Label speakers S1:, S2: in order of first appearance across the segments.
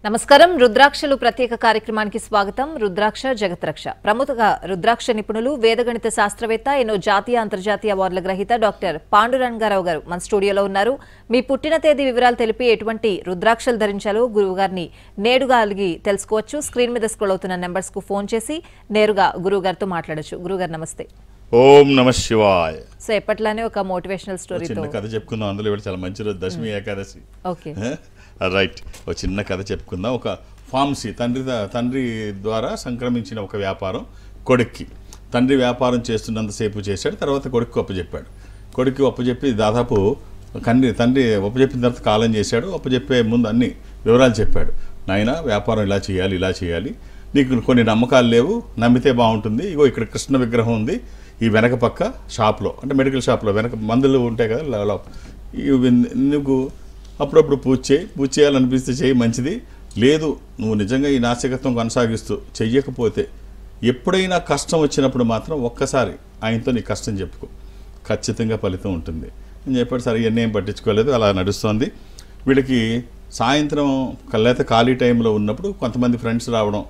S1: నమస్కారం రుద్రాక్షలు ప్రత్యేక కార్యక్రమానికి స్వాగతం. రుద్రాక్ష జగత్రక్ష. ప్రముఖ రుద్రాక్ష నిపుణులు, వేదగణిత శాస్త్రవేత్త, ఎన్నో జాతీయ అంతర్జాతీయ అవార్డుల గ్రహీత డాక్టర్ పాండురంగారావు గారు మన స్టూడియోలో ఉన్నారు. మీ పుట్టిన తేదీ వివరాలు తెలిపి ఎటువంటి రుద్రాక్షలు ధరించాలో గురువు గారిని నేరుగా అడిగి తెలుసుకోవచ్చు. స్క్రీన్ మీద స్క్రోల్ అవుతున్న నెంబర్స్ కు ఫోన్ చేసి నేరుగా గురువు గారితో మాట్లాడొచ్చు. గురువు గారు నమస్తే.
S2: ఓం నమః శివాయ.
S1: సో ఎప్పట్లానే ఒక మోటివేషనల్ స్టోరీ
S2: చిన్న కథ చెప్పుకుందాం. అందులో ఇవాళ చాలా మంచి రోజు, దశమి ఏకాదశి.
S1: Okay
S2: right. ఒక చిన్న కథ చెప్పుకుందాం. ఒక ఫార్మసీ తండ్రి ద్వారా సంక్రమించిన ఒక వ్యాపారం కొడుక్కి. తండ్రి వ్యాపారం చేస్తున్నంతసేపు చేశాడు, తర్వాత కొడుకు అప్పచెప్పాడు. కొడుకు అప్పచెప్పి దాదాపు తండ్రి అప్పచెప్పిన తర్వాత కాలం చేశాడు. అప్పచెప్పే ముందు అన్ని వివరాలు చెప్పాడు. నాయన, వ్యాపారం ఇలా చేయాలి, నీకు కొన్ని నమ్మకాలు లేవు, నమ్మితే బాగుంటుంది. ఇగో ఇక్కడ కృష్ణ విగ్రహం ఉంది, ఈ వెనక పక్క షాప్లో, అంటే మెడికల్ షాప్లో వెనక మందులు ఉంటాయి కదా, నువ్వు అప్పుడప్పుడు పూజ చేయాలనిపిస్తే చేయి, మంచిది. లేదు, నువ్వు నిజంగా ఈ నాస్తికత్వం కొనసాగిస్తూ చెయ్యకపోతే ఎప్పుడైనా కష్టం వచ్చినప్పుడు మాత్రం ఒక్కసారి ఆయనతో నీ కష్టం చెప్పుకో, ఖచ్చితంగా ఫలితం ఉంటుంది అని చెప్పాడు. సరే, ఇవన్నీ ఏం పట్టించుకోలేదు, అలా నడుస్తుంది. వీళ్ళకి సాయంత్రం లేకపోతే ఖాళీ టైంలో ఉన్నప్పుడు కొంతమంది ఫ్రెండ్స్ రావడం,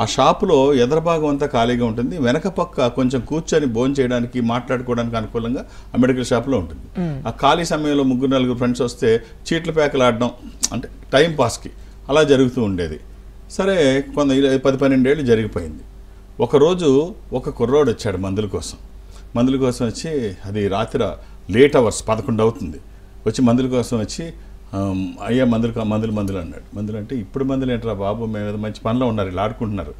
S2: ఆ షాపులో ఎదరభాగం అంతా ఖాళీగా ఉంటుంది, వెనక పక్క కొంచెం కూర్చొని భోజనం చేయడానికి మాట్లాడుకోవడానికి అనుకూలంగా ఆ మెడికల్ షాప్లో ఉంటుంది. ఆ ఖాళీ సమయంలో 3-4 ఫ్రెండ్స్ వస్తే చీట్ల ప్యాకులు ఆడడం, అంటే టైం పాస్కి అలా జరుగుతూ ఉండేది. సరే, 10-12 ఏళ్ళు జరిగిపోయింది. ఒకరోజు ఒక కుర్రోడు వచ్చాడు మందుల కోసం వచ్చి, అది రాత్రి లేట్ అవర్స్ 11 అవుతుంది, వచ్చి మందుల కోసం వచ్చి, అయ్యా మందులు అన్నాడు. మందులు అంటే, ఇప్పుడు మందులు ఏంట్రా బాబు, మేము ఏదో మంచి పనిలో ఉన్నారు, ఇలా ఆడుకుంటున్నారు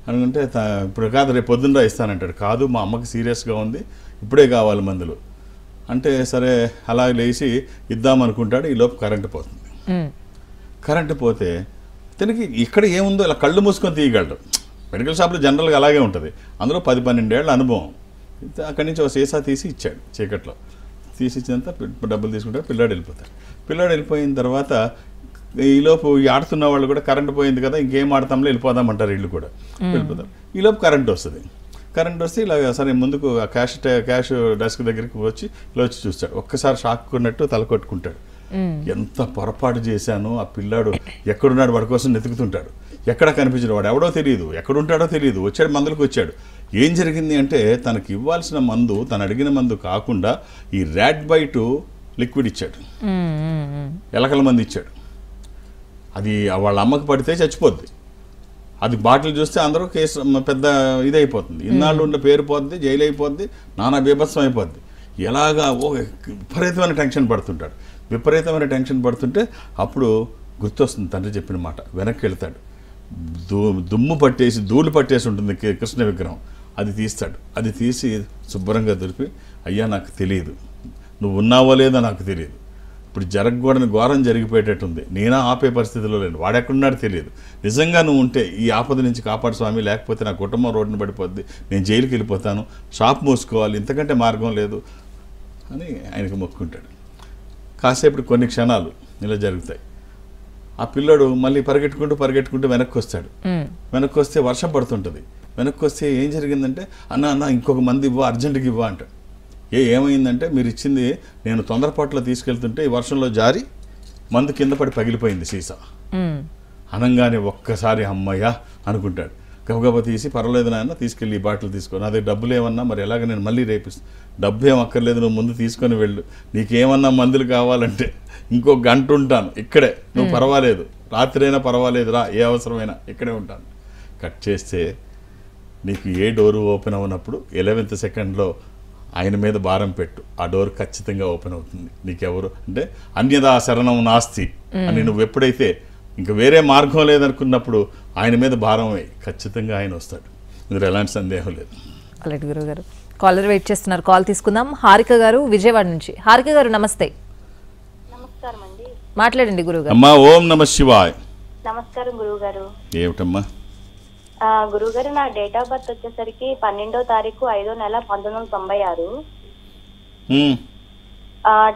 S2: అనుకుంటే, ఇప్పుడు కాదు రేపు పొద్దున్న ఇస్తానంటాడు. కాదు, మా అమ్మకి సీరియస్గా ఉంది, ఇప్పుడే కావాలి మందులు అంటే, సరే అలా లేచి ఇద్దామనుకుంటాడు. ఈలోపు కరెంటు పోతుంది. కరెంటు పోతే తనకి ఇక్కడ ఏముందో ఇలా కళ్ళు మూసుకొని తీయగలడు. మెడికల్ షాప్లో జనరల్గా అలాగే ఉంటుంది. అందులో 10-12 ఏళ్ళ అనుభవం. అక్కడి నుంచి ఒక సీసా తీసి ఇచ్చాడు. చీకట్లో తీసి ఇచ్చినంత డబ్బులు తీసుకుంటాడు. పిల్లాడు వెళ్ళిపోయిన తర్వాత ఈలోపు ఆడుతున్న వాళ్ళు కూడా కరెంటు పోయింది కదా, ఇంకేం ఆడతాంలో వెళ్ళిపోదామంటారు, వీళ్ళు కూడా వెళ్ళిపోతారు. ఈలోపు కరెంట్ వస్తే ఇలా సరే ముందుకు క్యాష్ డెస్క్ దగ్గరికి వచ్చి ఇలా వచ్చి చూస్తాడు. ఒక్కసారి షాక్ కొన్నట్టు తల కొట్టుకుంటాడు. ఎంత పొరపాటు చేశాను, ఆ పిల్లాడు ఎక్కడున్నాడు, వాడి కోసం వెతుకుతుంటాడు. ఎక్కడ కనిపించిన వాడు ఎవడో తెలియదు, ఎక్కడుంటాడో తెలియదు. వచ్చాడు, మందులకు వచ్చాడు. ఏం జరిగింది అంటే, తనకి ఇవ్వాల్సిన మందు, తను అడిగిన మందు కాకుండా ఈ ర్యాట్ బైట్ లిక్విడ్ ఇచ్చాడు, ఎలకల మంది ఇచ్చాడు. అది వాళ్ళ అమ్మకి పడితే చచ్చిపోద్ది. అది బాటిల్ చూస్తే అందరూ కేసు పెద్ద ఇదైపోతుంది, ఇన్నాళ్ళు ఉన్న పేరు పోద్ది, జైలు అయిపోద్ది, నానా బీభత్సం అయిపోద్ది. ఎలాగా విపరీతమైన టెన్షన్ పడుతుంటే అప్పుడు గుర్తొస్తుంది తండ్రి చెప్పిన మాట. వెనక్కి వెళ్తాడు, ధూళి పట్టేసి ఉంటుంది కృష్ణ విగ్రహం, అది తీస్తాడు. అది తీసి శుభ్రంగా దులిపి, అయ్యా నాకు తెలియదు, నువ్వు ఉన్నావో లేదో నాకు తెలియదు, ఇప్పుడు జరగకూడని ఘోరం జరిగిపోయేటట్టుంది, నేనా ఆపే పరిస్థితిలో లేను, వాడెక్కడున్నాడో తెలియదు, నిజంగా నువ్వు ఉంటే ఈ ఆపద నుంచి కాపాడు స్వామి, లేకపోతే నా కుటుంబం రోడ్డున పడిపోద్ది, నేను జైలుకి వెళ్ళిపోతాను, షాప్ మూసుకోవాలి, ఇంతకంటే మార్గం లేదు అని ఆయనకు మొక్కుంటాడు. కాసేపు కొన్ని క్షణాలు ఇలా జరుగుతాయి. ఆ పిల్లడు మళ్ళీ పరిగెట్టుకుంటూ వెనక్కి వస్తాడు. వెనక్కి వస్తే వర్షం పడుతుంటుంది. వెనక్కి వస్తే ఏం జరిగిందంటే, అన్న ఇంకొక మంది ఇవ్వ, అర్జెంటుగా ఇవ్వ అంటాడు. ఏమైందంటే, మీరు ఇచ్చింది నేను తొందరపాట్లో తీసుకెళ్తుంటే ఈ వర్షంలో జారి మందు కింద పడి పగిలిపోయింది సీసా అనగానే ఒక్కసారి అమ్మయ్య అనుకుంటాడు. గబగబా తీసి, పర్వాలేదు నాయన, తీసుకెళ్ళి ఈ బాటిల్ తీసుకో, నా దగ్గర డబ్బులు ఏమన్నా, మరి ఎలాగ నేను మళ్ళీ రేపిస్తాను, డబ్బు ఏం అక్కర్లేదు, నువ్వు ముందు తీసుకొని వెళ్ళు, నీకేమన్నా మందులు కావాలంటే ఇంకో గంట ఉంటాను ఇక్కడే, నువ్వు పర్వాలేదు, రాత్రైనా పర్వాలేదు, రా, ఏ అవసరమైనా ఇక్కడే ఉంటాను. కట్ చేస్తే నీకు ఏ డోరు ఓపెన్ అవునప్పుడు 11th సెకండ్లో ఆయన మీద భారం పెట్టు, ఆ డోర్ ఖచ్చితంగా ఓపెన్ అవుతుంది. నీకెవరు అంటే, అన్యదా శరణం నాస్తి అని నువ్వు ఎప్పుడైతే ఇంకా వేరే మార్గం లేదనుకున్నప్పుడు ఆయన మీద భారం అయ్యి ఖచ్చితంగా ఆయన వస్తాడు. ఇందులో ఎలాంటి సందేహం లేదు.
S1: అలాంటి గురువు గారు కాలర్ వెయిట్ చేస్తున్నారు, కాల్ తీసుకుందాం. హారిక గారు విజయవాడ నుంచి. హారిక గారు నమస్తే.
S3: నమస్కారం అండి.
S1: మాట్లాడండి గురువు గారు.
S2: అమ్మా, ఓం నమః శివాయ.
S3: నమస్కారం గురువు గారు.
S2: ఏమిటమ్మా?
S3: గురువు గారు, నా డేట్ ఆఫ్ బర్త్ వచ్చేసరికి 12వ తారీఖు 5వ నెల 1996.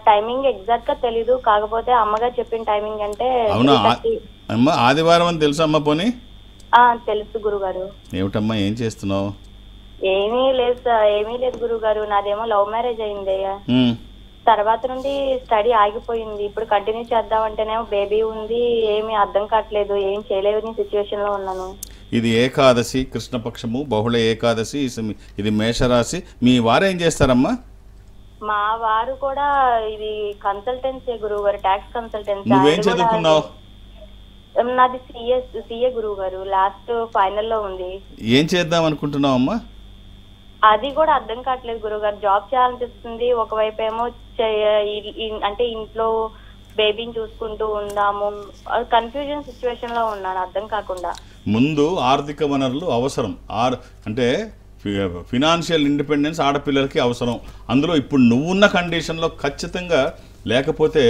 S3: టైమింగ్ ఎగ్జాక్ట్ గా తెలీదు, కాకపోతే అమ్మగారు చెప్పిన టైమింగ్ అంటే
S2: అమ్మా ఆదివారం అని తెలుసా అమ్మా? పోనీ
S3: తెలుసు గురుగారు.
S2: ఏమిటమ్మా, ఏం చేస్తున్నావు?
S3: ఏమీ లేదు గురుగారు, నాదేమో లవ్ మ్యారేజ్ అయింది. తర్వాత నుండి స్టడీ ఆగిపోయింది. ఇప్పుడు కంటిన్యూ చేద్దామంటేనేమో బేబీ ఉంది, ఏమీ అర్థం కావట్లేదు, ఏం చేయలేని సిచ్యువేషన్ లో ఉన్నాను.
S2: ఇది ఏకాదశి, కృష్ణపక్షము, బహుళ ఏకాదశి, ఇది మేషరాశి. మీ వారు ఏం చేస్తారమ్మా?
S3: మా వారు కూడా ఇది కన్సల్టెన్సీ గురువు గారు, ట్యాక్స్ కన్సల్టెన్సీ.
S2: నువ్వేం చదువుకున్నావు?
S3: నాది సిఏ గురువు గారు, లాస్ట్ ఫైనల్ లో ఉంది.
S2: ఏం చేద్దాం అనుకుంటున్నావు అమ్మా?
S3: అది కూడా అర్థం కావట్లేదు గురుగారు. జాబ్ చేయాలనిపిస్తుంది, ఒకవైపు ఏమో అంటే ఇంట్లో బేబీని చూసుకుంటూ ఉందాము, కన్ఫ్యూజన్ సిచ్యువేషన్ లో ఉన్నాను, అర్థం కాకుండా.
S2: ముందు ఆర్థిక వనరులు అవసరం. అంటే ఫినాన్షియల్ ఇండిపెండెన్స్ ఆడపిల్లలకి అవసరం. అందులో ఇప్పుడు నువ్వున్న కండిషన్లో ఖచ్చితంగా లేకపోతే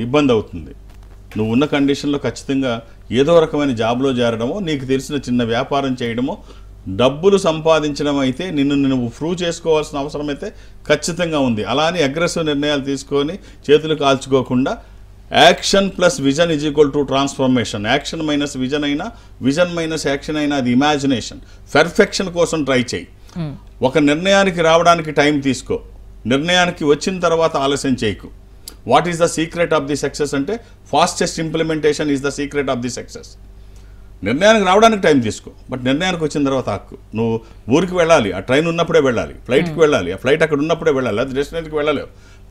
S2: ఇబ్బంది అవుతుంది. నువ్వున్న కండిషన్లో ఖచ్చితంగా ఏదో రకమైన జాబ్లో చేరడమో, నీకు తెలిసిన చిన్న వ్యాపారం చేయడమో, డబ్బులు సంపాదించడం అయితే నిన్ను నువ్వు ప్రూవ్ చేసుకోవాల్సిన అవసరం అయితే ఖచ్చితంగా ఉంది. అలానే అగ్రెసివ్ నిర్ణయాలు తీసుకొని చేతులు కాల్చుకోకుండా action plus vision is equal to transformation. Action minus vision అయినా, విజన్ మైనస్ యాక్షన్ అయినా అది ఇమాజినేషన్. పెర్ఫెక్షన్ కోసం ట్రై చేయి. ఒక నిర్ణయానికి రావడానికి టైం తీసుకో, నిర్ణయానికి వచ్చిన తర్వాత ఆలస్యం చేయకు. What is the secret of the success అంటే fastest implementation is the secret of the success. నిర్ణయానికి రావడానికి టైం తీసుకో, బట్ నిర్ణయానికి వచ్చిన తర్వాత హక్కు. నువ్వు ఊరికి వెళ్ళాలి, ఆ ట్రైన్ ఉన్నప్పుడే వెళ్ళాలి, ఫ్లైట్కి వెళ్ళాలి, ఆ ఫ్లైట్ అక్కడ ఉన్నప్పుడే వెళ్ళాలి, అది డెస్టినేషన్కి వెళ్ళలేవు.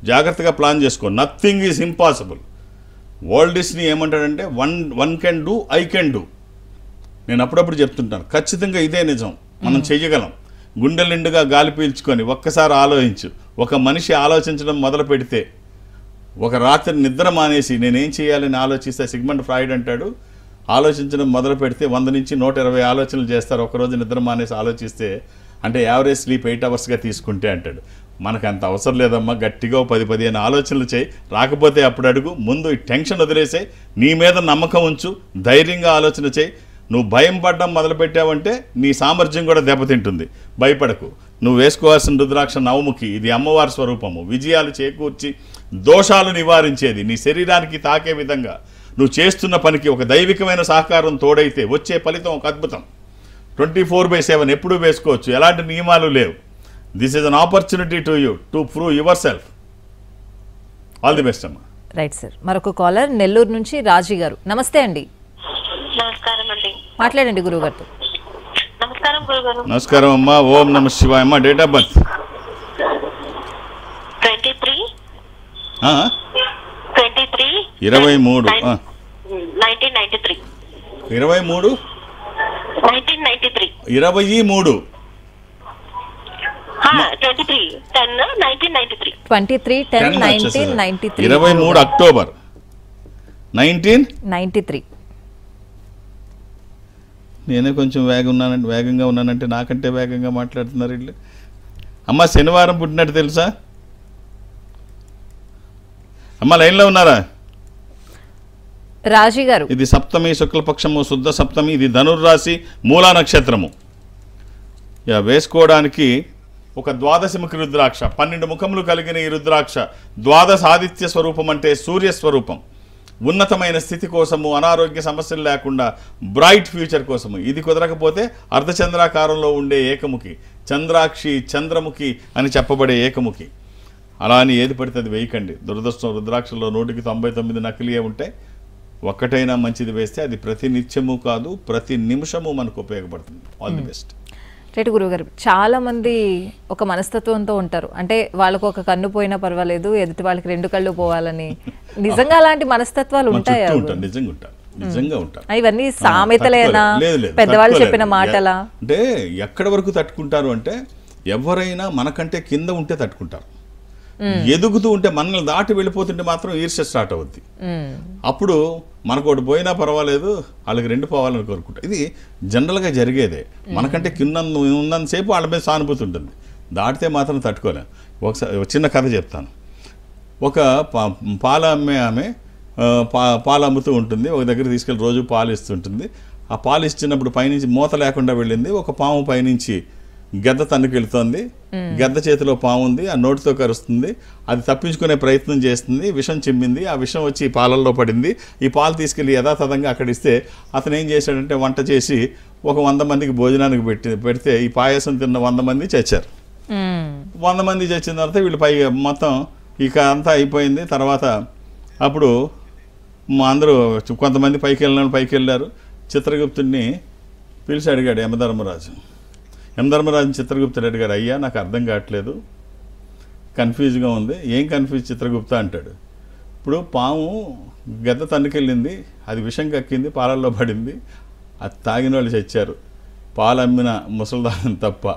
S2: జాగ్రత్తగా ప్లాన్ చేసుకో. Nothing is impossible. Walt Disney ఏమంటాడంటే one can do, I can do. నేను అప్పుడప్పుడు చెప్తుంటాను, ఖచ్చితంగా ఇదే నిజం, మనం చెయ్యగలం. గుండెల నిండుగా గాలి పీల్చుకొని ఒక్కసారి ఆలోచించు. ఒక మనిషి ఆలోచించడం మొదలు పెడితే, ఒక రాత్రి నిద్ర మానేసి నేనేం చేయాలని ఆలోచిస్తే, సిగ్మండ్ ఫ్రాయిడ్ అంటాడు, ఆలోచించడం మొదలు పెడితే 100 నుంచి 120 ఆలోచనలు చేస్తారు ఒకరోజు నిద్ర మానేసి ఆలోచిస్తే. అంటే యావరేజ్ స్లీప్ 8 అవర్స్గా తీసుకుంటే అంటాడు. మనకు అంత అవసరం లేదమ్మా, గట్టిగా 10-15 ఆలోచనలు చేయి. రాకపోతే అప్పుడు అడుగు. ముందు ఈ టెన్షన్ వదిలేసే, నీ మీద నమ్మకం ఉంచు, ధైర్యంగా ఆలోచన చేయి. నువ్వు భయం పడడం మొదలుపెట్టావంటే నీ సామర్థ్యం కూడా దెబ్బతింటుంది. భయపడకు. నువ్వు వేసుకోవాల్సిన రుద్రాక్ష నవముఖి. ఇది అమ్మవారి స్వరూపము, విజయాలు చేకూర్చి దోషాలు నివారించేది. నీ శరీరానికి తాకే విధంగా నువ్వు చేస్తున్న పనికి ఒక దైవికమైన సహకారం తోడైతే వచ్చే ఫలితం ఒక అద్భుతం. 24/7 ఎప్పుడూ వేసుకోవచ్చు, ఎలాంటి నియమాలు లేవు. This is an opportunity to you to prove yourself. All the best అమ్మా.
S1: Right sir. మరొక కాలర్ నెల్లూరు నుంచి రాజీ గారు. నమస్తే అండి.
S4: నమస్కారం అండి.
S1: మాట్లాడండి గురుగారితో.
S4: నమస్కారం గురుగారు.
S2: నమస్కారం అమ్మా. ఓం నమ శివాయ అమ్మా. Date of birth
S4: 23
S2: 23
S4: 1993.
S2: 23
S4: 1993.
S2: 23
S4: 1993.
S1: 23/10/1993.
S2: 23 అక్టోబర్ 1993. నేనే కొంచెం వేగంగా ఉన్నానంటే నాకంటే వేగంగా మాట్లాడుతున్నారు వీళ్ళు. అమ్మ శనివారం పుట్టినట్టు తెలుసా? అమ్మ లైన్లో ఉన్నారా?
S1: రాజీ గారు.
S2: ఇది సప్తమి, శుక్లపక్షము, శుద్ధ సప్తమి. ఇది ధనుర్రాశి, మూలా నక్షత్రము. వేసుకోవడానికి ఒక ద్వాదశముఖి రుద్రాక్ష, 12 ముఖములు కలిగిన ఈ రుద్రాక్ష ద్వాదశ ఆదిత్య స్వరూపం, అంటే సూర్య స్వరూపం. ఉన్నతమైన స్థితి కోసము, అనారోగ్య సమస్యలు లేకుండా బ్రైట్ ఫ్యూచర్ కోసము. ఇది కుదరకపోతే అర్ధచంద్రాకారంలో ఉండే ఏకముఖి, చంద్రాక్షి, చంద్రముఖి అని చెప్పబడే ఏకముఖి. అలా అని ఏది పడితే అది వేయకండి. దురదృష్టం, రుద్రాక్షలో 100కి 99 నకిలీయే ఉంటాయి. ఒక్కటైనా మంచిది వేస్తే అది ప్రతి నిత్యము కాదు, ప్రతి నిమిషము మనకు ఉపయోగపడుతుంది. All the best.
S1: రైట్ గురుగారు. చాలా మంది ఒక మనస్తత్వంతో ఉంటారు, అంటే వాళ్ళకు ఒక కన్ను పోయినా పర్వాలేదు, ఎదుటి వాళ్ళకి 2 కళ్ళు పోవాలని. నిజంగా అలాంటి మనస్తత్వాలు ఉంటాయా?
S2: నిజంగా ఉంటారు.
S1: ఇవన్నీ సామెతలేనా, పెద్దవాళ్ళు చెప్పిన మాటలా?
S2: అంటే ఎక్కడి వరకు తట్టుకుంటారు అంటే, ఎవరైనా మనకంటే కింద ఉంటే తట్టుకుంటారు. ఎదుగుతూ ఉంటే, మనల్ని దాటి వెళ్ళిపోతుంటే మాత్రం ఈర్ష్య స్టార్ట్ అవుద్ది. అప్పుడు మనకు ఒకటి పోయినా పర్వాలేదు, వాళ్ళకి 2 పోవాలని కోరుకుంటారు. ఇది జనరల్గా జరిగేదే. మనకంటే కింద ఉన్నంతసేపు వాళ్ళ మీద సానుభూతి ఉంటుంది, దాటితే మాత్రం తట్టుకోలేం. ఒకసారి చిన్న కథ చెప్తాను. ఒక పాల అమ్మే ఆమె పాలు అమ్ముతూ ఉంటుంది. ఒక దగ్గర తీసుకెళ్ళి రోజు పాలు ఇస్తుంటుంది. ఆ పాలు ఇచ్చినప్పుడు పైనుంచి మూత లేకుండా వెళ్ళింది. ఒక పాము పైనుంచి గద్ద తన్నుకెళ్తోంది. గద్ద చేతిలో పాము ఉంది, ఆ నోటితో కరుస్తుంది. అది తప్పించుకునే ప్రయత్నం చేస్తుంది, విషం చిమ్మింది. ఆ విషం వచ్చి ఈ పాలల్లో పడింది. ఈ పాలు తీసుకెళ్ళి యథాతథంగా అక్కడ ఇస్తే అతను ఏం చేశాడంటే, వంట చేసి ఒక 100 మందికి భోజనానికి పెడితే ఈ పాయసం తిన్న 100 మంది చచ్చారు. 100 మంది చచ్చిన తర్వాత వీళ్ళు మొత్తం ఇక అంతా అయిపోయింది. తర్వాత అప్పుడు మా అందరూ కొంతమంది పైకి వెళ్ళారు. చిత్రగుప్తుడిని పిలిచి అడిగాడు యమధర్మరాజు. యమధర్మరాజుని చిత్రగుప్తుడు అడిగాడు, అయ్యా నాకు అర్థం కావట్లేదు, కన్ఫ్యూజ్గా ఉంది. ఏం కన్ఫ్యూజ్ చిత్రగుప్త అంటాడు. ఇప్పుడు పాము గద్ద తన్నుకెళ్ళింది, అది విషం కక్కింది, పాలల్లో పడింది, అది తాగిన వాళ్ళు చచ్చారు, పాలు అమ్మిన ముసలిదాని తప్ప,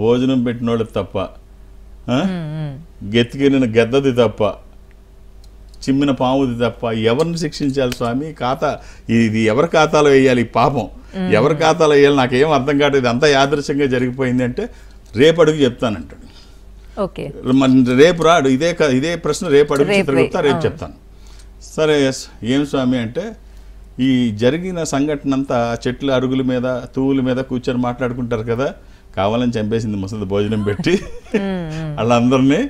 S2: భోజనం పెట్టిన వాళ్ళు తప్ప, గెత్తికెళ్ళిన గద్దది తప్ప, చిమ్మిన పాముది తప్ప ఎవరిని శిక్షించాలి స్వామి? ఇది ఎవరి ఖాతాలో వేయాలి? ఈ పాపం ఎవరి ఖాతాలో వేయాలి? నాకేం అర్థం కావట్లేదు, ఇది అంతా యాదృశ్యంగా జరిగిపోయింది అంటే రేపు అడుగు చెప్తానంటాడు. రేపు రాడు, ఇదే ప్రశ్న రేపు అడుగు చిత్రగుప్త, రేపు చెప్తాను. సరే ఏం స్వామి అంటే, ఈ జరిగిన సంఘటన అంతా చెట్ల అరుగుల మీద తూవుల మీద కూర్చొని మాట్లాడుకుంటారు కదా, కావాలని చంపేసింది ముసలి భోజనం పెట్టి వాళ్ళందరినీ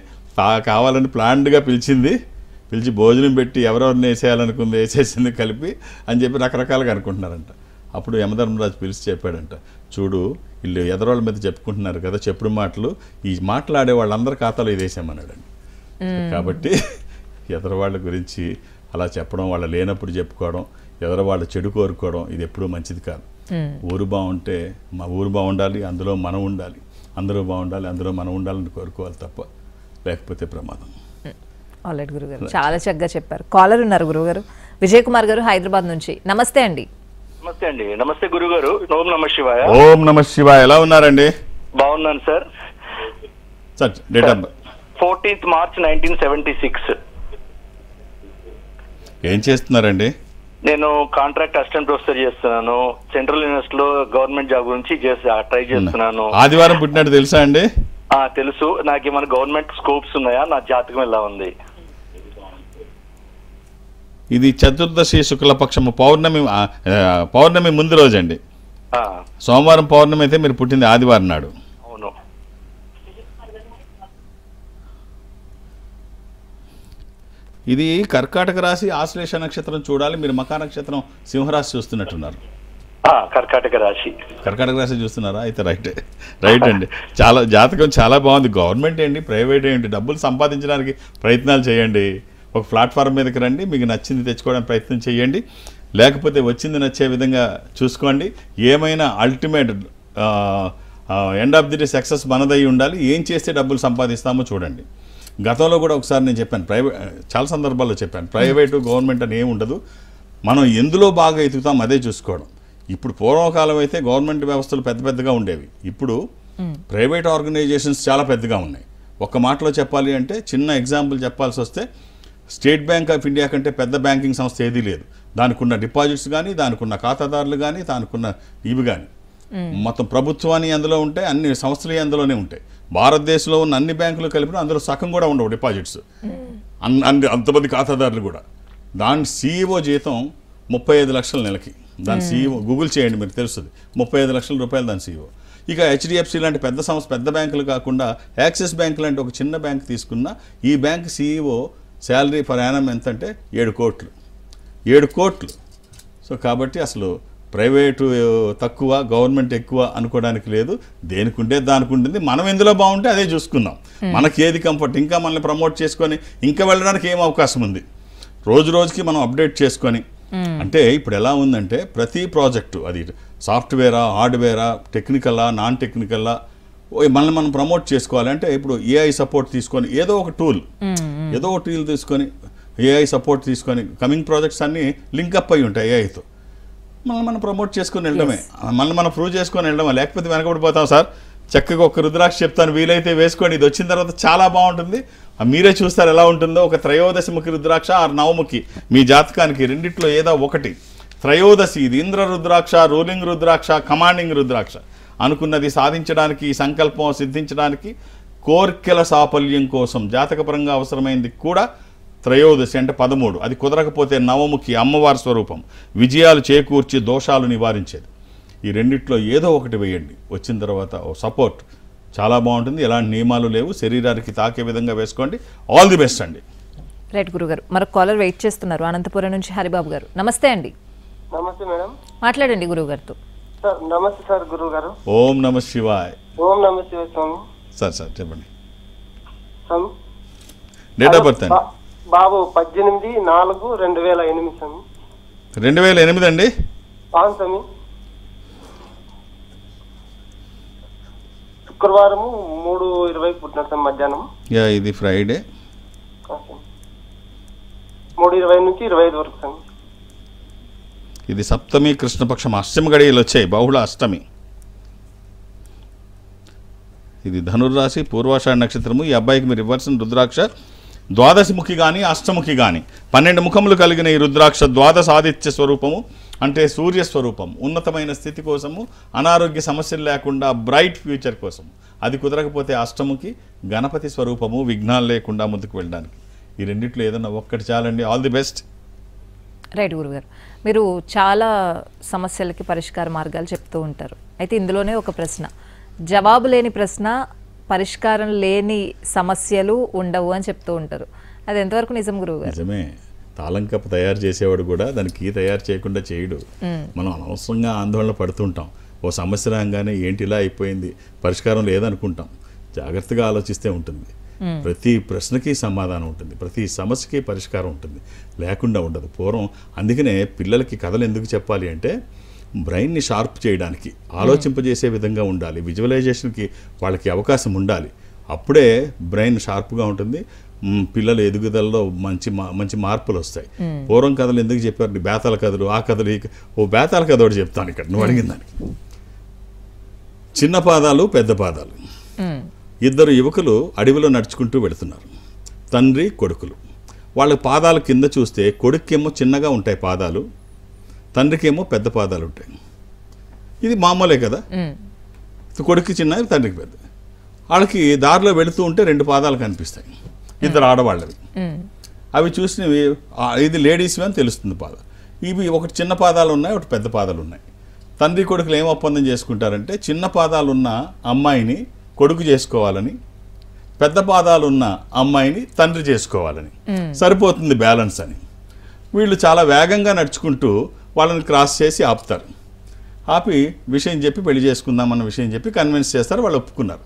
S2: కావాలని ప్లాన్డ్గా పిలిచి భోజనం పెట్టి ఎవరెవరిని వేసేయాలనుకుంది వేసేసింది కలిపి అని చెప్పి రకరకాలుగా అనుకుంటున్నారంట. అప్పుడు యమధర్మరాజు పిలిచి చెప్పాడంట, చూడు వీళ్ళు ఎదరోళ్ళ మీద చెప్పుకుంటున్నారు కదా చెప్పుడు మాటలు, ఈ మాట్లాడే వాళ్ళందరి ఖాతాలో ఇది వేసామన్నాడండి. కాబట్టి ఎదరవాళ్ళ గురించి అలా చెప్పడం, వాళ్ళ లేనప్పుడు చెప్పుకోవడం, ఎదరవాళ్ళ చెడు కోరుకోవడం ఇది ఎప్పుడూ మంచిది కాదు. ఊరు బాగుంటే మా ఊరు బాగుండాలి, అందులో మనం ఉండాలి, అందరూ బాగుండాలి, అందులో మనం ఉండాలని కోరుకోవాలి తప్ప, లేకపోతే ప్రమాదం.
S1: ఆల్రెడీ గురుగారు చాలా చక్కగా చెప్పారు. కాలర్ ఉన్నారు గురుగారు, విజయ్ కుమార్ గారు హైదరాబాద్ నుంచి. నమస్తే అండి.
S5: నమస్తే అండి. నమస్తే గురుగారు. ఓం నమ శివాయ.
S2: ఓం నమ శివాయ. ఎలా ఉన్నారండి?
S5: బాగున్నాను sir.
S2: Date of birth
S5: 14th March 1976.
S2: ఏం చేస్తున్నారండి?
S5: నేను కాంట్రాక్ట్ అసిస్టెంట్ ప్రొఫెసర్ చేస్తున్నాను. సెంట్రల్ యూనివర్సిటీలో గవర్నమెంట్ జాబ్ గురించి ట్రై చేస్తున్నాను.
S2: ఆదివారం పుట్టినట్టు తెలుసా అండి?
S5: తెలుసు. నాకు ఏమైనా గవర్నమెంట్ స్కోప్స్ ఉన్నాయా? నా జాతకం ఎలా ఉంది?
S2: ఇది చతుర్దశి శుక్లపక్షము పౌర్ణమి ముందు రోజు అండి. సోమవారం పౌర్ణమి అయితే మీరు పుట్టింది ఆదివారం నాడు.
S5: అవును.
S2: ఇది కర్కాటక రాశి ఆశ్లేష నక్షత్రం చూడాలి. మీరు మకా నక్షత్రం సింహరాశి చూస్తున్నట్టున్నారు.
S5: కర్కాటక రాశి
S2: చూస్తున్నారా? అయితే రైట్ అండి. చాలా జాతకం చాలా బాగుంది. గవర్నమెంట్ ఏంటి, ప్రైవేట్ ఏంటి, డబ్బులు సంపాదించడానికి ప్రయత్నాలు చేయండి. ఒక ప్లాట్ఫామ్ మీదకి రండి, మీకు నచ్చింది తెచ్చుకోవడానికి ప్రయత్నం చేయండి, లేకపోతే వచ్చింది నచ్చే విధంగా చూసుకోండి. ఏమైనా ultimate end of the day success మనదై ఉండాలి. ఏం చేస్తే డబ్బులు సంపాదిస్తామో చూడండి. గతంలో కూడా ఒకసారి నేను చెప్పాను, చాలా సందర్భాల్లో చెప్పాను, ప్రైవేటు గవర్నమెంట్ అని ఏమి ఉండదు, మనం ఎందులో బాగా ఎదుగుతాం అదే చూసుకోవడం. ఇప్పుడు పూర్వకాలం అయితే గవర్నమెంట్ వ్యవస్థలు పెద్దగా ఉండేవి, ఇప్పుడు ప్రైవేట్ ఆర్గనైజేషన్స్ చాలా పెద్దగా ఉన్నాయి. ఒక్క మాటలో చెప్పాలి అంటే, చిన్న ఎగ్జాంపుల్ చెప్పాల్సి వస్తే, స్టేట్ బ్యాంక్ ఆఫ్ ఇండియా కంటే పెద్ద బ్యాంకింగ్ సంస్థ ఏదీ లేదు. దానికి ఉన్న డిపాజిట్స్ కానీ, దానికి ఉన్న ఖాతాదారులు కానీ, దానికి ఉన్న ఇవి కానీ మొత్తం ప్రభుత్వాన్ని అందులో ఉంటాయి, అన్ని సంస్థలు అందులోనే ఉంటాయి. భారతదేశంలో ఉన్న అన్ని బ్యాంకులు కలిపిన అందులో సగం కూడా ఉండవు డిపాజిట్స్, అంతమంది ఖాతాదారులు కూడా. దాని CEO జీతం 35 లక్షల నెలకి. దాని CEO గూగుల్ చేయండి, మీరు తెలుస్తుంది. 35 లక్షల రూపాయలు దాని CEO. ఇక HDFC లాంటి పెద్ద సంస్థ, పెద్ద బ్యాంకులు కాకుండా యాక్సిస్ బ్యాంక్ లాంటి ఒక చిన్న బ్యాంక్ తీసుకున్న ఈ bank CEO salary per annum ఎంత అంటే 7 కోట్లు. సో కాబట్టి అసలు ప్రైవేటు తక్కువ, గవర్నమెంట్ ఎక్కువ అనుకోవడానికి లేదు. దేనికి ఉంటే దానికి ఉంటుంది. మనం ఎందులో బాగుంటే అదే చూసుకుందాం. మనకి ఏది కంఫర్ట్, ఇంకా మనల్ని ప్రమోట్ చేసుకొని ఇంకా వెళ్ళడానికి ఏం అవకాశం ఉంది, రోజుకి మనం అప్డేట్ చేసుకొని. అంటే ఇప్పుడు ఎలా ఉందంటే, ప్రతి ప్రాజెక్టు అది సాఫ్ట్వేరా, హార్డ్వేరా, టెక్నికలా, నాన్ టెక్నికల్లా మనల్ని మనం ప్రమోట్ చేసుకోవాలి అంటే, ఇప్పుడు AI సపోర్ట్ తీసుకొని ఏదో ఒక టూల్ తీసుకొని, AI సపోర్ట్ తీసుకొని, కమింగ్ ప్రాజెక్ట్స్ అన్నీ లింకప్ అయి ఉంటాయి AIతో. మనం ప్రమోట్ చేసుకొని వెళ్ళడమే, మనం ప్రూవ్ చేసుకొని వెళ్ళడమే, లేకపోతే వెనకబడిపోతాం సార్. చక్కగా ఒక రుద్రాక్ష చెప్తాను, వీలైతే వేసుకోండి. ఇది వచ్చిన తర్వాత చాలా బాగుంటుంది, మీరే చూస్తారు ఎలా ఉంటుందో. ఒక త్రయోదశముఖి రుద్రాక్ష, 6 నవముఖి మీ జాతకానికి రెండిట్లో ఏదో ఒకటి. త్రయోదశి ఇది ఇంద్ర రుద్రాక్ష, రూలింగ్ రుద్రాక్ష, కమాండింగ్ రుద్రాక్ష. అనుకున్నది సాధించడానికి, సంకల్పం సిద్ధించడానికి, కోర్కెల సాఫల్యం కోసం జాతకపరంగా అవసరమైంది కూడా త్రయోదశి అంటే 13. అది కుదరకపోతే నవముఖి అమ్మవారి స్వరూపం, విజయాలు చేకూర్చి దోషాలు నివారించేది. ఈ రెండిట్లో ఏదో ఒకటి వేయండి. వచ్చిన తర్వాత ఓ సపోర్ట్ చాలా బాగుంటుంది. ఎలాంటి నియమాలు లేవు, శరీరానికి తాకే విధంగా వేసుకోండి. ఆల్ ది బెస్ట్ అండి.
S1: రైట్ గురుగారు, మరొక కాలర్ వెయిట్ చేస్తున్నారు అనంతపురం నుంచి. హరిబాబు గారు నమస్తే అండి.
S6: నమస్తే మేడం.
S1: మాట్లాడండి గురువు గారితో.
S6: సార్ నమస్తే సార్. గురువు గారు.
S2: ఓం నమ శివాయ్.
S6: ఓం నమ శివాయ స్వామి.
S2: సార్ చెప్పండి. డేట్ ఆఫ్ బర్త్ అండి.
S6: బాబు 18/4/2008 స్వామి.
S2: 2008 అండి.
S6: అవును స్వామి. శుక్రవారం 3:20 పుట్టినాడు స్వామి మధ్యాహ్నం.
S2: ఇది ఫ్రైడే.
S6: 3:20 నుంచి 25 వరకు స్వామి.
S2: ఇది సప్తమి కృష్ణపక్షం, అష్టమి గడియలు వచ్చాయి, బహుళ అష్టమి. ఇది ధనుర్రాశి, పూర్వాషాఢ నక్షత్రము. ఈ అబ్బాయికి మీరు ఇవ్వాల్సిన రుద్రాక్ష ద్వాదశముఖి కానీ అష్టముఖి కానీ 12 ముఖములు కలిగిన ఈ రుద్రాక్ష ద్వాదశ ఆదిత్య స్వరూపము, అంటే సూర్య స్వరూపం. ఉన్నతమైన స్థితి కోసము, అనారోగ్య సమస్యలు లేకుండా బ్రైట్ ఫ్యూచర్ కోసం. అది కుదరకపోతే అష్టముఖి గణపతి స్వరూపము, విఘ్నాలు లేకుండా ముందుకు వెళ్ళడానికి. ఈ రెండిట్లో ఏదన్నా ఒక్కటి చాలండి. All the best.
S1: రైట్ గురుగారు, మీరు చాలా సమస్యలకి పరిష్కార మార్గాలు చెప్తూ ఉంటారు. అయితే ఇందులోనే ఒక ప్రశ్న, జవాబు లేని ప్రశ్న, పరిష్కారం లేని సమస్యలు ఉండవు అని చెప్తూ ఉంటారు. అది ఎంతవరకు నిజం గురువుగారు?
S2: నిజమే. తాళం కప్పు తయారు చేసేవాడు కూడా దానికి తయారు చేయకుండా చేయడు. మనం అనవసరంగా ఆందోళన పడుతుంటాం. ఓ సమస్య రాగానే ఏంటి ఇలా అయిపోయింది, పరిష్కారం లేదనుకుంటాం. జాగ్రత్తగా ఆలోచిస్తే ఉంటుంది. ప్రతి ప్రశ్నకి సమాధానం ఉంటుంది, ప్రతి సమస్యకి పరిష్కారం ఉంటుంది, లేకుండా ఉండదు. పూర్వం అందుకనే పిల్లలకి కథలు ఎందుకు చెప్పాలి అంటే బ్రెయిన్ని షార్ప్ చేయడానికి, ఆలోచింపజేసే విధంగా ఉండాలి. విజువలైజేషన్కి వాళ్ళకి అవకాశం ఉండాలి. అప్పుడే బ్రెయిన్ షార్ప్గా ఉంటుంది. పిల్లల ఎదుగుదలలో మంచి మార్పులు వస్తాయి. పూర్వం కథలు ఎందుకు చెప్పారు? బేతాల కథలు, ఆ కథలు, ఓ బేతాల కథ ఒకటి చెప్తాను ఇక్కడ నువ్వు అడిగిన దానికి. చిన్న పాదాలు పెద్ద పాదాలు. ఇద్దరు యువకులు అడవిలో నడుచుకుంటూ వెళుతున్నారు. తండ్రి కొడుకులు. వాళ్ళ పాదాల కింద చూస్తే కొడుకేమో చిన్నగా ఉంటాయి పాదాలు, తండ్రికేమో పెద్ద పాదాలు ఉంటాయి. ఇది మామూలే కదా. కొడుకు చిన్న, తండ్రికి పెద్ద. వాళ్ళకి దారిలో వెళుతూ ఉంటే 2 పాదాలు కనిపిస్తాయి, ఇద్దరు ఆడవాళ్ళవి. అవి చూసినవి ఇది లేడీస్వి అని తెలుస్తుంది పాదాలు. ఇవి ఒకటి చిన్న పాదాలు ఉన్నాయి, ఒకటి పెద్ద పాదాలు ఉన్నాయి. తండ్రి కొడుకులు ఏం ఒప్పందం చేసుకుంటారంటే చిన్న పాదాలున్న అమ్మాయిని కొడుకు చేసుకోవాలని, పెద్ద పాదాలున్న అమ్మాయిని తండ్రి చేసుకోవాలని. సరిపోతుంది బ్యాలెన్స్ అని. వీళ్ళు చాలా వేగంగా నడుచుకుంటూ వాళ్ళని క్రాస్ చేసి ఆపుతారు. ఆపి విషయం చెప్పి పెళ్లి చేసుకుందామన్న విషయం చెప్పి కన్విన్స్ చేస్తారు. వాళ్ళు ఒప్పుకున్నారు.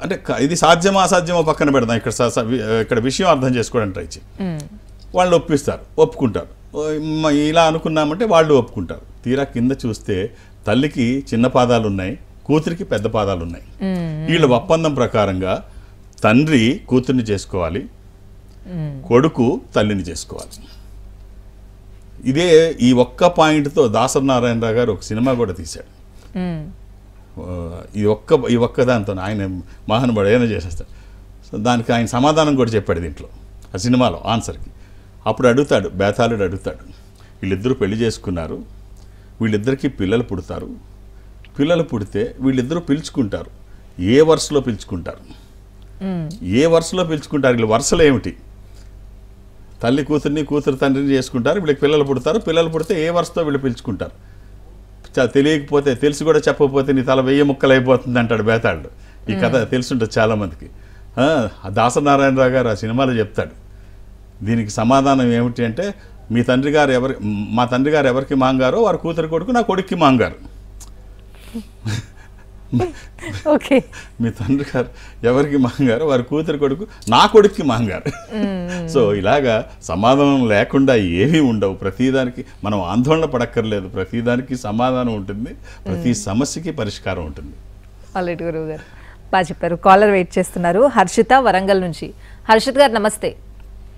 S2: అంటే ఇది సాధ్యమా అసాధ్యమో పక్కన పెడదాం, ఇక్కడ విషయం అర్థం చేసుకోవడానికి ట్రై చేయి. వాళ్ళు ఒప్పుకుంటారు. ఇలా అనుకున్నామంటే వాళ్ళు ఒప్పుకుంటారు. తీరా కింద చూస్తే తల్లికి చిన్న పాదాలు ఉన్నాయి, కూతురికి పెద్ద పాదాలు ఉన్నాయి. వీళ్ళ ఒప్పందం ప్రకారంగా తండ్రి కూతుర్ని చేసుకోవాలి, కొడుకు తల్లిని చేసుకోవాలి. ఇదే ఈ ఒక్క పాయింట్తో దాసరి నారాయణరావు గారు ఒక సినిమా కూడా తీశాడు. ఈ ఒక్క దాంతో ఆయన మహానుభావుడు ఏమైనా చేసేస్తాడు. సో దానికి ఆయన సమాధానం కూడా చెప్పాడు దీంట్లో, ఆ సినిమాలో ఆన్సర్కి. అప్పుడు అడుగుతాడు, బేతాళుడు అడుగుతాడు, వీళ్ళిద్దరూ పెళ్లి చేసుకున్నారు, వీళ్ళిద్దరికీ పిల్లలు పుడతారు. పిల్లలు పుడితే వీళ్ళిద్దరూ పిలుచుకుంటారు. ఏ వరుసలో పిలుచుకుంటారు? వీళ్ళ వరుసలు ఏమిటి? తల్లి కూతుర్ని, కూతురు తండ్రిని చేసుకుంటారు. వీళ్ళకి పిల్లలు పుడతారు. పిల్లలు పుడితే ఏ వరుసతో వీళ్ళు పిలుచుకుంటారు? తెలియకపోతే, తెలిసి కూడా చెప్పకపోతే నీ తల 1000 ముక్కలు అయిపోతుంది అంటాడు బేతాళుడు. ఈ కథ తెలుసుంటుంది చాలామందికి. దాసరి నారాయణరావు గారు ఆ సినిమాలో చెప్తాడు. దీనికి సమాధానం ఏమిటి అంటే, మా తండ్రి గారు ఎవరికి మాంగారో వారి కూతురు కొడుకు నా కొడుక్కి మాంగారు.
S1: ఓకే.
S2: మీ తండ్రి గారు ఎవరికి మాంగారో వారి కూతురు కొడుకు నా కొడుక్కి మాంగారు. సో ఇలాగా సమాధానం లేకుండా ఏమీ ఉండవు. ప్రతిదానికి మనం ఆందోళన పడక్కర్లేదు. ప్రతిదానికి సమాధానం ఉంటుంది, ప్రతి సమస్యకి పరిష్కారం ఉంటుంది.
S1: ఆల్రెడీ గురువు గారు బాగా చెప్పారు. కాలర్ వెయిట్ చేస్తున్నారు, హర్షిత వరంగల్ నుంచి. హర్షిత్ గారు నమస్తే.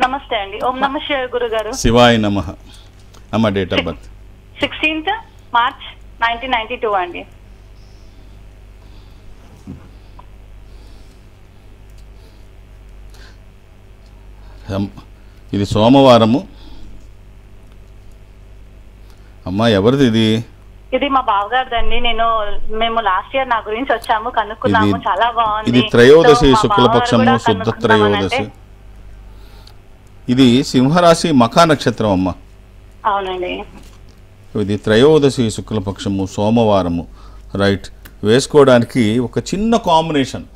S4: నమస్తే అండి. ఓం నమ శివాయ గురుగారు.
S2: శివాయ నమః. అమ్మ date of birth
S4: 16th March 1992 అండి.
S2: ఇది సోమవారము. అమ్మా ఎవరిది ఇది?
S4: ఇది మా బావగారిదండి. మేము లాస్ట్ ఇయర్ నా గురించి వచ్చాము, కనుక్కున్నాము, చాలా బాగుంది.
S2: ఇది త్రయోదశి శుక్లపక్షము, శుద్ధ త్రయోదశి. ఇది సింహరాశి మఖా నక్షత్రం అమ్మ.
S4: అవునండి.
S2: ఇది త్రయోదశి శుక్లపక్షము, సోమవారము. రైట్. వేసుకోవడానికి ఒక చిన్న కాంబినేషన్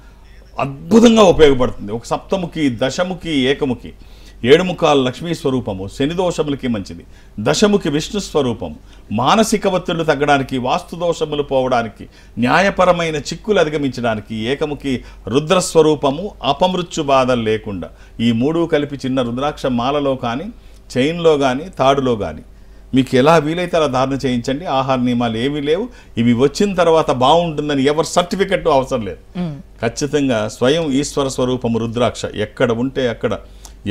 S2: అద్భుతంగా ఉపయోగపడుతుంది. ఒక సప్తముఖి, దశముఖి, ఏకముఖి ఏడుముఖాలు లక్ష్మీ స్వరూపము, శని దోషములకి మంచిది. దశముఖి విష్ణు స్వరూపము, మానసిక ఒత్తిళ్లు తగ్గడానికి, వాస్తు దోషములు పోవడానికి, న్యాయపరమైన చిక్కులు అధిగమించడానికి. ఏకముఖి రుద్రస్వరూపము, అపమృత్యు బాధలు లేకుండా. ఈ మూడు కలిపి చిన్న రుద్రాక్ష మాలలో కానీ, చైన్లో కానీ, తాడులో కానీ మీకు ఎలా వీలైతే అలా ధారణ చేయించండి. ఆహార నియమాలు ఏమీ లేవు. ఇవి వచ్చిన తర్వాత బాగుంటుందని ఎవరి సర్టిఫికెట్ అవసరం లేదు. ఖచ్చితంగా స్వయం ఈశ్వర స్వరూపము రుద్రాక్ష ఎక్కడ ఉంటే అక్కడ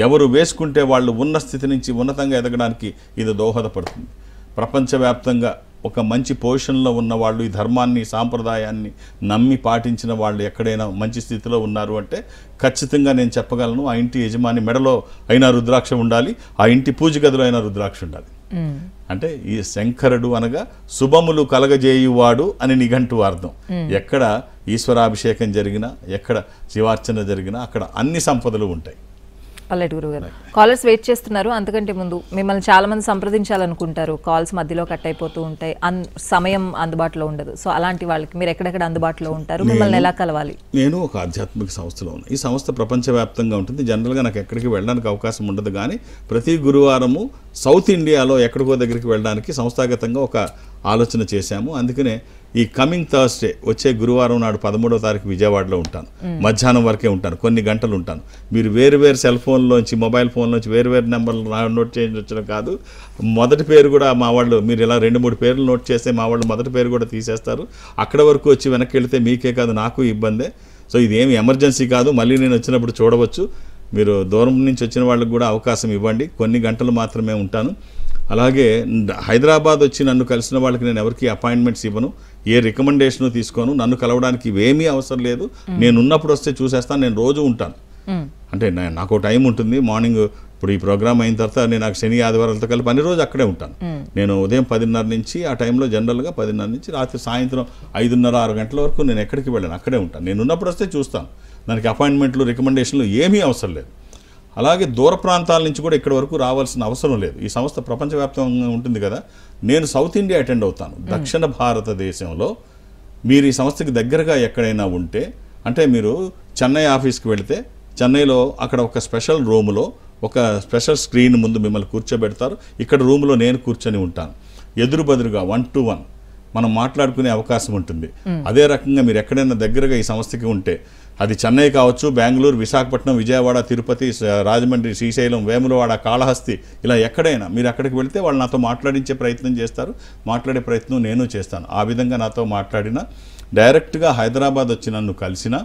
S2: ఎవరు వేసుకుంటే వాళ్ళు ఉన్న స్థితి నుంచి ఉన్నతంగా ఎదగడానికి ఇది దోహదపడుతుంది. ప్రపంచవ్యాప్తంగా ఒక మంచి పొజిషన్లో ఉన్న వాళ్ళు, ఈ ధర్మాన్ని సాంప్రదాయాన్ని నమ్మి పాటించిన వాళ్ళు ఎక్కడైనా మంచి స్థితిలో ఉన్నారు అంటే ఖచ్చితంగా నేను చెప్పగలను, ఆ ఇంటి యజమాని మెడలో అయినా రుద్రాక్ష ఉండాలి, ఆ ఇంటి పూజ గదిలో అయినా రుద్రాక్ష ఉండాలి. అంటే ఈ శంకరుడు అనగా శుభములు కలగజేయువాడు అని నిఘంటు అర్థం. ఎక్కడ ఈశ్వరాభిషేకం జరిగినా, ఎక్కడ శివార్చన జరిగినా అక్కడ అన్ని సంపదలు ఉంటాయి.
S1: అలాంటి గురుగారు కాలర్స్ వెయిట్ చేస్తున్నారు. అంతకంటే ముందు మిమ్మల్ని చాలా మంది సంప్రదించాలనుకుంటారు, కాల్స్ మధ్యలో కట్ అయిపోతూ ఉంటాయి, సమయం అందుబాటులో ఉండదు. సో అలాంటి వాళ్ళకి మీరు ఎక్కడెక్కడ అందుబాటులో ఉంటారు, మిమ్మల్ని ఎలా కలవాలి?
S2: నేను ఒక ఆధ్యాత్మిక సంస్థలో ఉన్నాను. ఈ సంస్థ ప్రపంచవ్యాప్తంగా ఉంటుంది. జనరల్గా నాకు ఎక్కడికి వెళ్ళడానికి అవకాశం ఉండదు, కానీ ప్రతి గురువారము సౌత్ ఇండియాలో ఎక్కడికో దగ్గరికి వెళ్ళడానికి సంస్థాగతంగా ఒక ఆలోచన చేశాము. అందుకనే ఈ కమింగ్ థర్స్డే వచ్చే గురువారం నాడు 13వ తారీఖు విజయవాడలో ఉంటాను. మధ్యాహ్నం వరకే ఉంటాను, కొన్ని గంటలు ఉంటాను. మీరు వేరు వేరు సెల్ ఫోన్లోంచి, మొబైల్ ఫోన్లోంచి వేరు వేరు నెంబర్లు నోట్ చేయించడం కాదు. మొదటి పేరు కూడా మా వాళ్ళు, మీరు ఇలా 2-3 పేర్లు నోట్ చేస్తే మా వాళ్ళు మొదటి పేరు కూడా తీసేస్తారు. అక్కడ వరకు వచ్చి వెనక్కి వెళితే మీకే కాదు నాకు ఇబ్బందే. సో ఇదేమి ఎమర్జెన్సీ కాదు, మళ్ళీ నేను వచ్చినప్పుడు చూడవచ్చు. మీరు దూరం నుంచి వచ్చిన వాళ్ళకి కూడా అవకాశం ఇవ్వండి. కొన్ని గంటలు మాత్రమే ఉంటాను. అలాగే హైదరాబాద్ వచ్చి నన్ను కలిసిన వాళ్ళకి నేను ఎవరికి అపాయింట్మెంట్స్ ఇవ్వను, ఏ రికమెండేషను తీసుకోను. నన్ను కలవడానికి ఇవేమీ అవసరం లేదు. నేను ఉన్నప్పుడు వస్తే చూసేస్తాను. నేను రోజు ఉంటాను. అంటే నాకు టైం ఉంటుంది. మార్నింగ్ ఇప్పుడు ఈ ప్రోగ్రామ్ అయిన తర్వాత నేను నాకు శని ఆదివారాలతో కలిపి అన్ని రోజు అక్కడే ఉంటాను. నేను ఉదయం 10:30 నుంచి, ఆ టైంలో జనరల్గా 10:30 నుంచి రాత్రి సాయంత్రం 5:30-6 గంటల వరకు నేను ఎక్కడికి వెళ్ళాను, అక్కడే ఉంటాను. నేను ఉన్నప్పుడు వస్తే చూస్తాను. దానికి అపాయింట్మెంట్లు, రికమెండేషన్లు ఏమీ అవసరం లేదు. అలాగే దూర ప్రాంతాల నుంచి కూడా ఇక్కడ వరకు రావాల్సిన అవసరం లేదు. ఈ సంస్థ ప్రపంచవ్యాప్తంగా ఉంటుంది కదా. నేను సౌత్ ఇండియా అటెండ్ అవుతాను. దక్షిణ భారతదేశంలో మీరు ఈ సంస్థకి దగ్గరగా ఎక్కడైనా ఉంటే, అంటే మీరు చెన్నై ఆఫీస్కి వెళితే చెన్నైలో అక్కడ ఒక స్పెషల్ రూములో ఒక స్పెషల్ స్క్రీన్ ముందు మిమ్మల్ని కూర్చోబెడతారు. ఇక్కడ రూమ్లో నేను కూర్చొని ఉంటాను. ఎదురుబదురుగా 1-to-1 మనం మాట్లాడుకునే అవకాశం ఉంటుంది. అదే రకంగా మీరు ఎక్కడైనా దగ్గరగా ఈ సంస్థకి ఉంటే, అది చెన్నై కావచ్చు, బెంగళూరు, విశాఖపట్నం, విజయవాడ, తిరుపతి, రాజమండ్రి, శ్రీశైలం, వేములవాడ, కాళహస్తి, ఇలా ఎక్కడైనా మీరు అక్కడికి వెళితే వాళ్ళు నాతో మాట్లాడించే ప్రయత్నం చేస్తారు. మాట్లాడే ప్రయత్నం నేను చేస్తాను. ఆ విధంగా నాతో మాట్లాడినా, డైరెక్ట్గా హైదరాబాద్ వచ్చి నన్ను కలిసినా,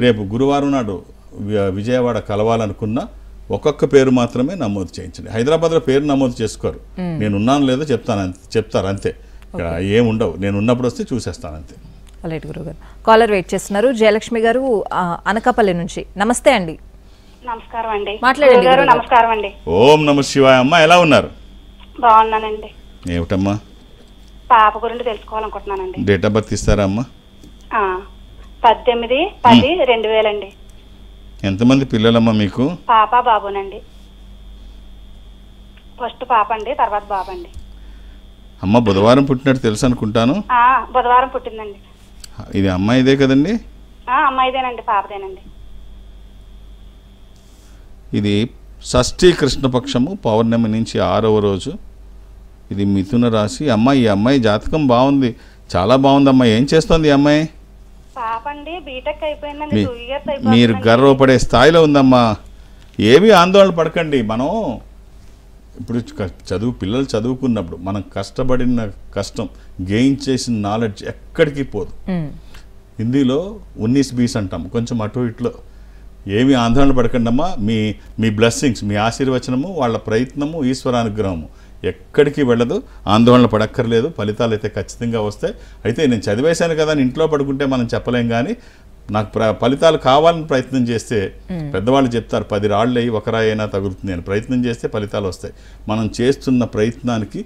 S2: రేపు గురువారం నాడు విజయవాడ కలవాలనుకున్నా ఒక్కొక్క పేరు మాత్రమే నమోదు చేయించండి. హైదరాబాద్లో పేరు నమోదు చేసుకోరు. నేను ఉన్నాను లేదో చెప్తారు అంతే. ఇక్కడ ఏముండవు. నేను ఉన్నప్పుడు వస్తే చూసేస్తాను అంతే.
S1: అలాంటి గురుగారు కాలర్ వెయిట్ చేస్తున్నారు. జయలక్ష్మి గారు అనకాపల్లి నుంచి. నమస్తే అండి.
S4: నమస్కారం అండి.
S1: మాట్లాడండి
S4: గారు. నమస్కారం అండి.
S2: ఓం నమ శివాయ. అమ్మ ఎలా ఉన్నారు?
S4: బాగున్నానండి.
S2: ఏమిటమ్మా?
S4: పాప గురించి తెలుసుకోవాలనుకుంటున్నానండి.
S2: డేట్ ఆఫ్ బర్త్ ఇస్తారా అమ్మా?
S4: 18/10/2000 అండి.
S2: ఎంతమంది పిల్లలమ్మా మీకు?
S4: పాప బాబునండి. ఫస్ట్ పాప అండి, తర్వాత బాబు అండి.
S2: అమ్మ బుధవారం పుట్టినట్టు తెలుసు అనుకుంటాను.
S4: బుధవారం పుట్టిందండి.
S2: ఇది అమ్మాయిదే కదండి?
S4: అమ్మాయిదేనండి, పాపదేనండి.
S2: ఇది షష్ఠీ కృష్ణపక్షము, పౌర్ణమి నుంచి 6వ రోజు. ఇది మిథున రాశి. ఈ అమ్మాయి జాతకం బాగుంది, చాలా బాగుందమ్మా. ఏం చేస్తోంది ఈ అమ్మాయి?
S4: పాప అండి బీటెక్ అయిపోయిందండి. 2 years అయిపోయింది.
S2: మీరు గర్వపడే స్థాయిలో ఉందమ్మా. ఏమీ ఆందోళన పడకండి. మనం ఇప్పుడు పిల్లలు చదువుకున్నప్పుడు మనం కష్టపడిన కష్టం, గెయిన్ చేసిన నాలెడ్జ్ ఎక్కడికి పోదు. హిందీలో 19-20 అంటాం, కొంచెం అటు ఇట్లో. ఏమి ఆందోళన పడకండి అమ్మా. మీ బ్లెస్సింగ్స్, మీ ఆశీర్వచనము, వాళ్ళ ప్రయత్నము, ఈశ్వరానుగ్రహము ఎక్కడికి వెళ్ళదు. ఆందోళన పడక్కర్లేదు. ఫలితాలు అయితే ఖచ్చితంగా వస్తాయి. అయితే నేను చదివేశాను కదా అని ఇంట్లో పడుకుంటే మనం చెప్పలేం, కానీ నాకు ఫలితాలు కావాలని ప్రయత్నం చేస్తే, పెద్దవాళ్ళు చెప్తారు 10 రాళ్ళు అయ్యి 1 రాయి అయినా తగులుతుంది అని. ప్రయత్నం చేస్తే ఫలితాలు వస్తాయి. మనం చేస్తున్న ప్రయత్నానికి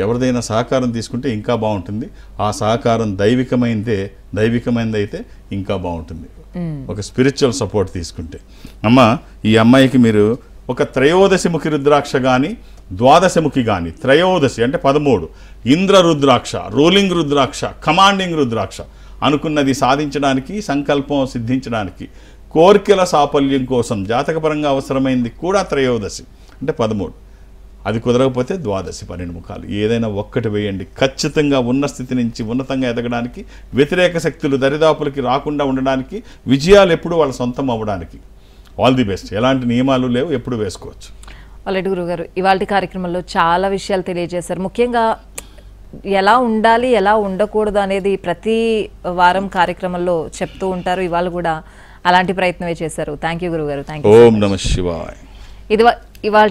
S2: ఎవరిదైనా సహకారం తీసుకుంటే ఇంకా బాగుంటుంది. ఆ సహకారం దైవికమైనదైతే ఇంకా బాగుంటుంది. ఒక స్పిరిచువల్ సపోర్ట్ తీసుకుంటే. అమ్మ ఈ అమ్మాయికి మీరు ఒక 13 రుద్రాక్ష కానీ, 12 కానీ, 13 అంటే 13 ఇంద్ర రుద్రాక్ష, రూలింగ్ రుద్రాక్ష, కమాండింగ్ రుద్రాక్ష, అనుకున్నది సాధించడానికి, సంకల్పం సిద్ధించడానికి కోర్కెల సాఫల్యం కోసం జాతకపరంగా అవసరమైంది కూడా త్రయోదశి అంటే 13. అది కుదరకపోతే ద్వాదశి 12 ముఖాలు. ఏదైనా ఒక్కటి వేయండి. ఖచ్చితంగా ఉన్న స్థితి నుంచి ఉన్నతంగా ఎదగడానికి, వ్యతిరేక శక్తులు దరిదాపులకి రాకుండా ఉండడానికి, విజయాలు ఎప్పుడు వాళ్ళ సొంతం అవ్వడానికి. All the best. ఎలాంటి నియమాలు లేవు, ఎప్పుడు వేసుకోవచ్చు.
S1: ఆల్రెడీ గురుగారు ఇవాళ కార్యక్రమంలో చాలా విషయాలు తెలియజేశారు. ముఖ్యంగా ఎలా ఉండాలి, ఎలా ఉండకూడదు అనేది ప్రతి వారం కార్యక్రమంలో చెప్తూ ఉంటారు. ఇవాళ కూడా అలాంటి ప్రయత్నమే చేశారు. థ్యాంక్ యూ గురుగారు. Thank you.
S2: ఓం నమః శివాయ.
S1: ఇది ఇవాళ